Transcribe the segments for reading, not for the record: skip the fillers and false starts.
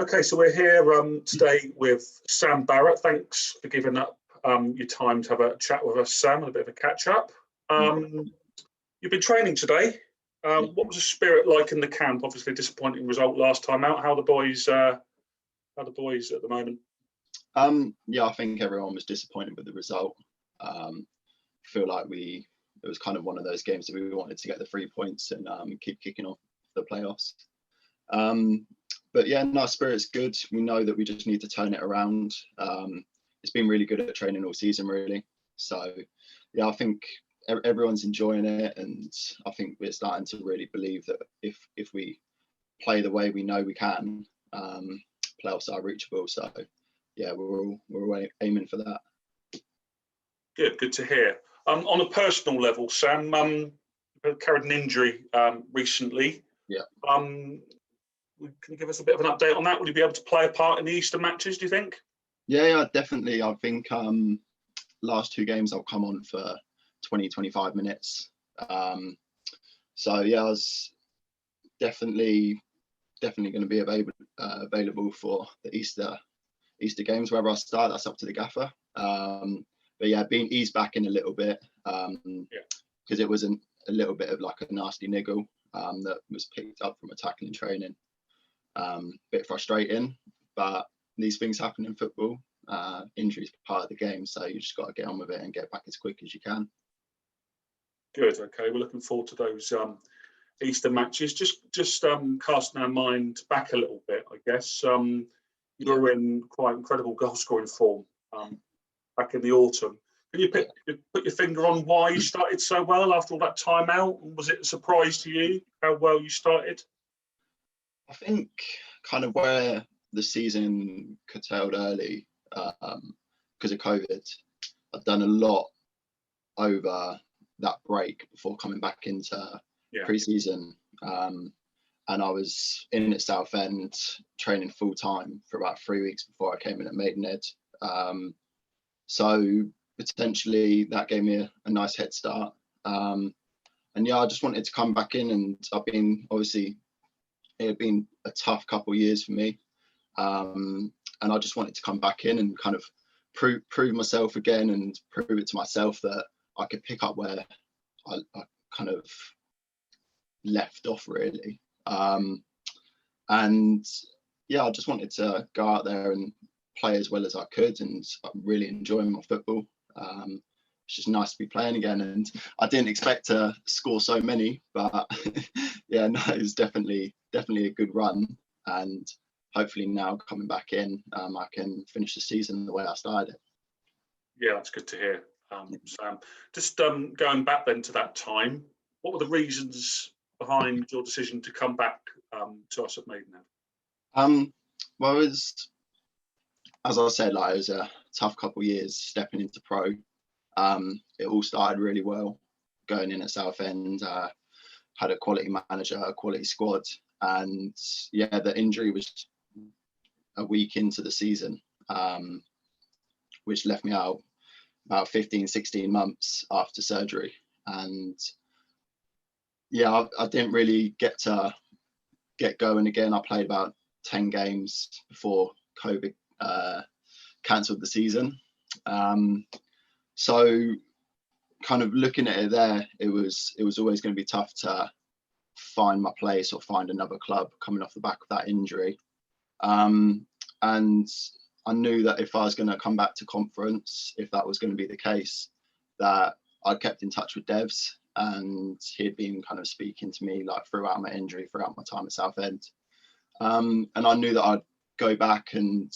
Okay, so we're here today with Sam Barratt. Thanks for giving up your time to have a chat with us, Sam, and a bit of a catch up. You've been training today. What was the spirit like in the camp? Obviously, a disappointing result last time out. How are the boys? How are the boys at the moment? Yeah, I think everyone was disappointed with the result. I feel like it was kind of one of those games that we wanted to get the 3 points and keep kicking off the playoffs. But yeah, no, spirit's good. We know that we just need to turn it around. It's been really good at training all season, really. So yeah, I think everyone's enjoying it, and I think we're starting to really believe that if we play the way we know we can, playoffs are reachable. So yeah, we're all aiming for that. Good to hear. On a personal level, Sam, carried an injury recently. Yeah. Can you give us a bit of an update on that? Will you be able to play a part in the Easter matches, do you think? Yeah, definitely. I think last 2 games I'll come on for 20-25 minutes. So yeah, I was definitely going to be available for the Easter games. Wherever I start, that's up to the gaffer. But yeah, being eased back in a little bit because it was a little bit of like a nasty niggle that was picked up from a tackling training. Bit frustrating, but these things happen in football. Injuries are part of the game, so you just got to get on with it and get back as quick as you can. Good. Okay, we're looking forward to those Easter matches. Just casting our mind back a little bit, I guess. You were in quite incredible goal scoring form back in the autumn. Can you put your finger on why you started so well after all that time out? Was it a surprise to you how well you started? I think kind of where the season curtailed early because of COVID, I've done a lot over that break before coming back into pre-season. And I was in at Southend training full time for about 3 weeks before I came in at Maidenhead. So potentially that gave me a nice head start. And yeah, I just wanted to come back in, and I've been it had been a tough couple of years for me. And I just wanted to come back in and kind of prove myself again and prove it to myself that I could pick up where I kind of left off, really. And yeah, I just wanted to go out there and play as well as I could, and I'm really enjoying my football. It's just nice to be playing again, and I didn't expect to score so many, but yeah, no, it was definitely a good run, and hopefully now coming back in, I can finish the season the way I started it. Yeah, that's good to hear, Sam. Just going back then to that time, what were the reasons behind your decision to come back to us at Maidenhead? Well, it was, as I said, like, it was a tough couple of years stepping into pro. It all started really well going in at Southend. Had a quality manager, a quality squad, and yeah, the injury was a week into the season, which left me out about 15-16 months after surgery. And yeah, I didn't really get to get going again. I played about 10 games before COVID cancelled the season. So kind of looking at it there, it was always going to be tough to find my place or find another club coming off the back of that injury. And I knew that if I was going to come back to conference, if that was going to be the case, that I'd kept in touch with Devs, and he'd been kind of speaking to me like throughout my injury, throughout my time at Southend. And I knew that I'd go back and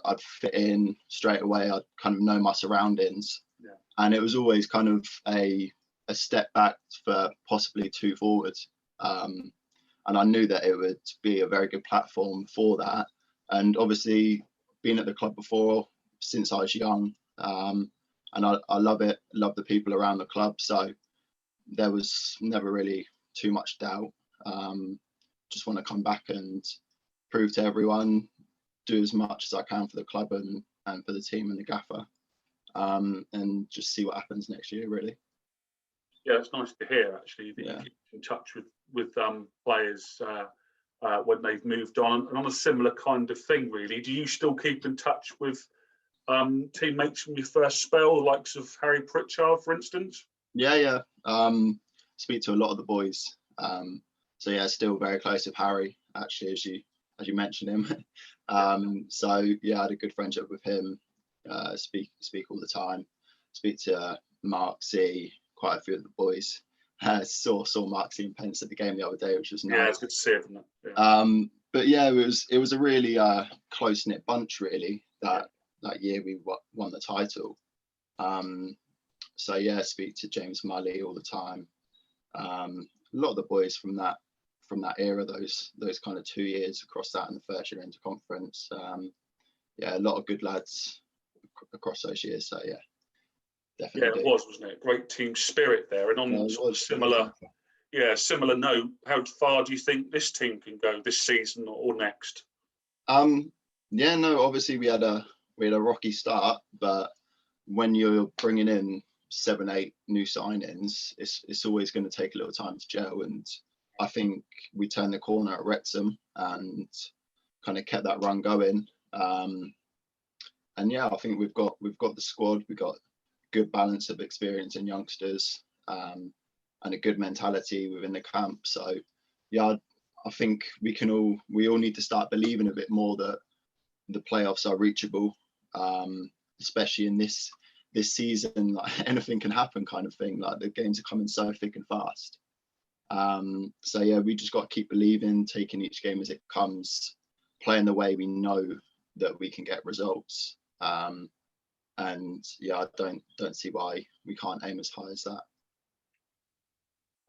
I'd fit in straight away. I'd kind of know my surroundings. Yeah. And it was always kind of a step back for possibly 2 forwards. And I knew that it would be a very good platform for that. And obviously been at the club before since I was young. And I love it, love the people around the club. So there was never really too much doubt. Just want to come back and prove to everyone, do as much as I can for the club and for the team and the gaffer, and just see what happens next year, really. Yeah, it's nice to hear, actually, that you keep in touch with players when they've moved on, and on a similar kind of thing, really. Do you still keep in touch with teammates from your first spell, the likes of Harry Pritchard, for instance? Yeah. Speak to a lot of the boys. So yeah, still very close with Harry, actually, as you mentioned him. So yeah, I had a good friendship with him. Speak all the time. Speak to Mark C, quite a few of the boys. Saw Mark C and Pence at the game the other day, which was nice. Yeah, it's good to see him. Yeah. But yeah, it was a really close knit bunch, really. That year we won the title. So yeah, speak to James Mully all the time. A lot of the boys from that era, those kind of 2 years across that and the first year into conference. Yeah, a lot of good lads across those years. So yeah, definitely. Yeah, wasn't it? Great team spirit there. And on sort of similar note, how far do you think this team can go this season or next? Yeah, no, obviously we had a rocky start, but when you're bringing in 7-8 new signings, it's always going to take a little time to gel. And I think we turned the corner at Wrexham and kind of kept that run going. And yeah, I think we've got the squad, we've got good balance of experience in youngsters, and a good mentality within the camp. So yeah, I think we all need to start believing a bit more that the playoffs are reachable, especially in this season. Like, anything can happen, kind of thing. Like, the games are coming so thick and fast. So yeah, we just got to keep believing, taking each game as it comes, playing the way we know that we can get results. And yeah, I don't see why we can't aim as high as that.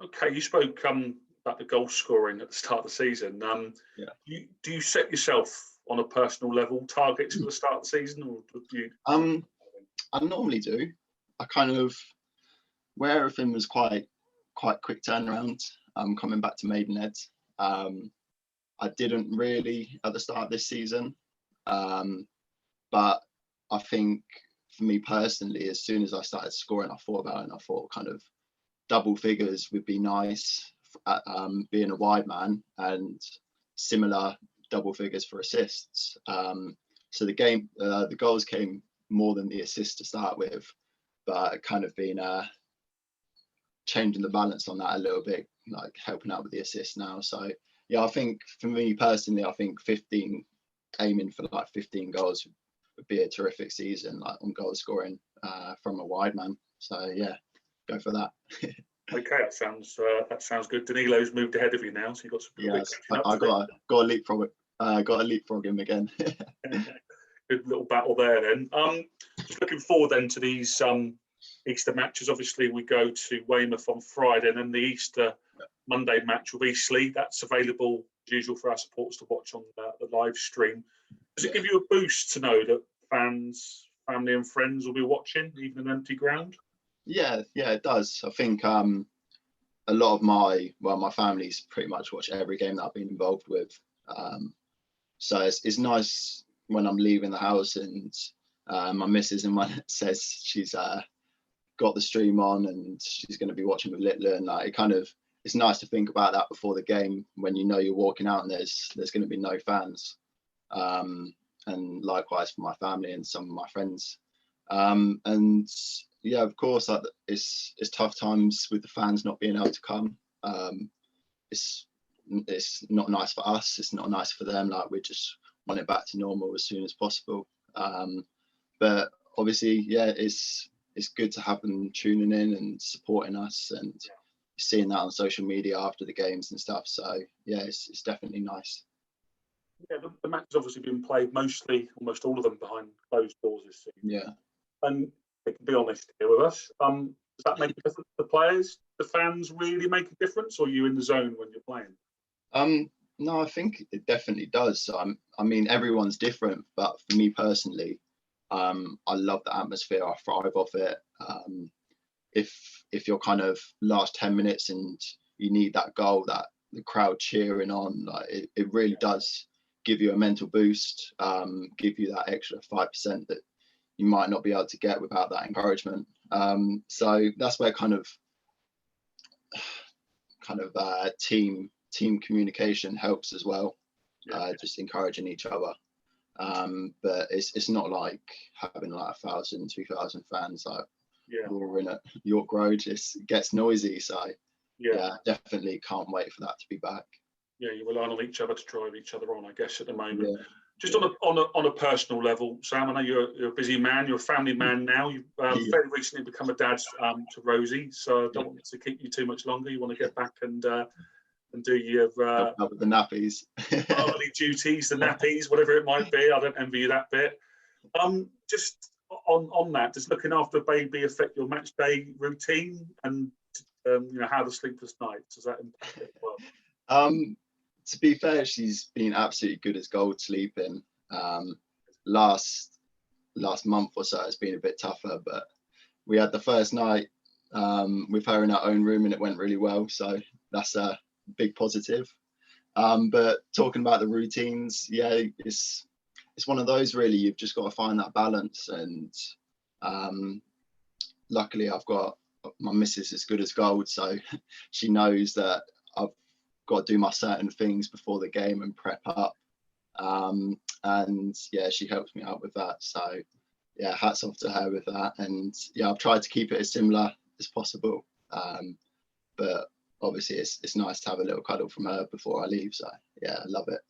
Okay, you spoke about the goal scoring at the start of the season. Do you set yourself on a personal level targets for the start of the season, or do you? I normally do. I kind of, where everything was quite quick turnaround. Coming back to Maidenhead, I didn't really at the start of this season, but I think for me personally, as soon as I started scoring, I thought about it, and I thought kind of double figures would be nice, being a wide man, and similar double figures for assists. So the goals came more than the assists to start with, but kind of been changing the balance on that a little bit, like helping out with the assists now. So yeah, I think for me personally, I think aiming for like 15 goals would be a terrific season, like on goal scoring from a wide man. So yeah, go for that. Okay, that sounds good. Danilo's moved ahead of you now, so you've got some. Yes, I got a leapfrog him again. Good little battle there then. Just looking forward then to these Easter matches. Obviously, we go to Weymouth on Friday, and then the Easter Monday match with Eastleigh. That's available as usual for our supporters to watch on the live stream. Does it give you a boost to know that fans, family, and friends will be watching, even an empty ground? Yeah, it does. I think a lot of my family's pretty much watch every game that I've been involved with. So it's nice when I'm leaving the house and my missus says she's got the stream on and she's going to be watching with Littler, and like, it's nice to think about that before the game, when you know you're walking out and there's going to be no fans. And likewise for my family and some of my friends. And yeah, of course, it's tough times with the fans not being able to come. It's not nice for us. It's not nice for them. Like, we just want it back to normal as soon as possible. But obviously, yeah, it's good to have them tuning in and supporting us, and seeing that on social media after the games and stuff. So yeah, it's definitely nice. Yeah, the match has obviously been played almost all of them behind closed doors this season. Yeah. And they can be honest here with us. Does that make a difference to the players? The fans really make a difference, or are you in the zone when you're playing? No, I think it definitely does. I mean, everyone's different, but for me personally, I love the atmosphere. I thrive off it. If you're kind of last 10 minutes and you need that goal, that the crowd cheering on, like, it really does give you a mental boost, give you that extra 5% that you might not be able to get without that encouragement. So that's where kind of team team communication helps as well. Yeah. Just encouraging each other. But it's not like having like 1,000, 2,000 fans. Like we're in at York Road, it gets noisy. So yeah, definitely can't wait for that to be back. Yeah, you rely on each other to drive each other on, I guess, at the moment. Just on a personal level, Sam, I know you're a busy man. You're a family man now. You've very recently become a dad to Rosie, so I don't want to keep you too much longer. You want to get back and do your the nappies, fatherly duties, the nappies, whatever it might be. I don't envy you that bit. Just on that, does looking after a baby affect your match day routine and how the sleepless nights, does that impact it as well? To be fair, she's been absolutely good as gold sleeping. Last month or so, it's been a bit tougher, but we had the first night with her in our own room and it went really well. So that's a big positive. But talking about the routines, it's one of those really, you've just got to find that balance. And luckily I've got my missus as good as gold. So she knows that I've got to do my certain things before the game and prep up. And she helps me out with that. So hats off to her with that. And I've tried to keep it as similar as possible. But obviously it's nice to have a little cuddle from her before I leave. So I love it.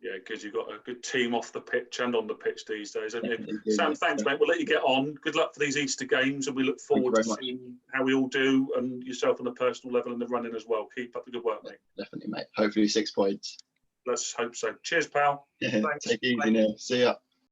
Yeah, because you've got a good team off the pitch and on the pitch these days, haven't you? Sam, thanks, mate. We'll let you get on. Good luck for these Easter games, and we look forward to seeing how we all do, and yourself on a personal level and the running as well. Keep up the good work, mate. Definitely, mate. Hopefully 6 points. Let's hope so. Cheers, pal. Thanks. Take it easy now. See ya.